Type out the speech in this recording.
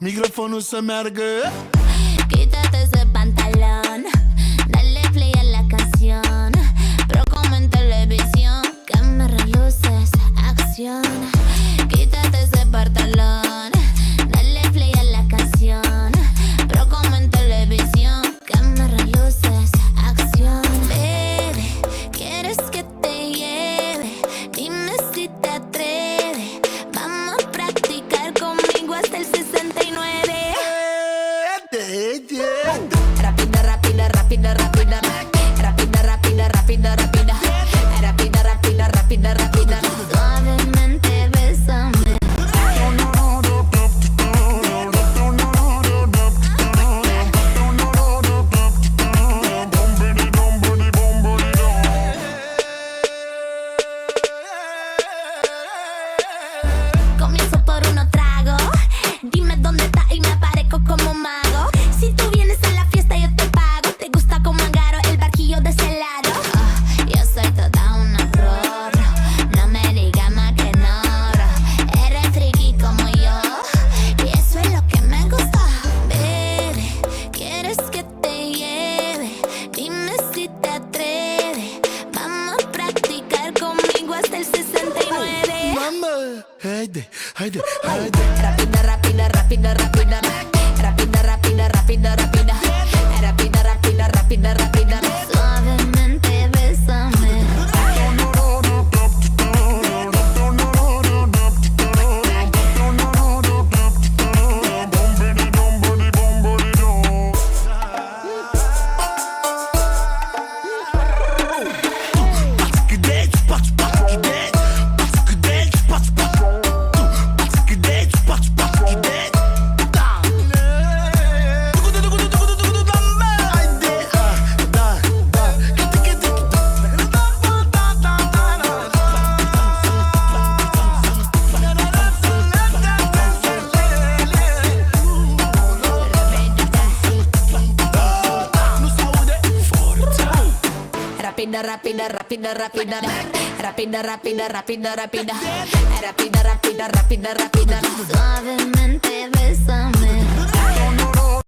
Microfonul să meargă. Quítate ese pantalón, dale play a la canción. Pero como en televisión, cámara, luces, acción. Quítate ese pantalón, dale play a la canción. Pero como en televisión, cámara, luces, acción. Bebé, ¿quieres que te lleve? Dime si te atreves. Vamos a practicar conmigo hasta el 69. Rápida, rápida, rápida, rápida. Rápida, rápida, rápida, rápida. Rápida, rápida, rápida, rápida. Suavemente bésame. Comienzo por unos tragos. Dime dónde estás y me aparezco como un mago. Si tú vienes a la fiesta yo te pago. Te gusta como agarro el barquillo de ese lado. Yo soy toda una rorra. No me digas más que no. Eres friki como yo y eso es lo que me gusta. Bebé, ¿quieres que te lleve? Dime si te atreves. Vamos a practicar conmigo hasta el 69. Mamă, haide, haide, haide. Rápida, rápida, rápida, rápida. Rápida, rápida, rápida, rápida. Rápida, rápida, rápida, rápida. Suavemente bésame. Rápida, rápida, rápida, rápida, rápida, rápida, rápida, rápida, rápida, rápida, rápida, rápida. Suavemente bésame.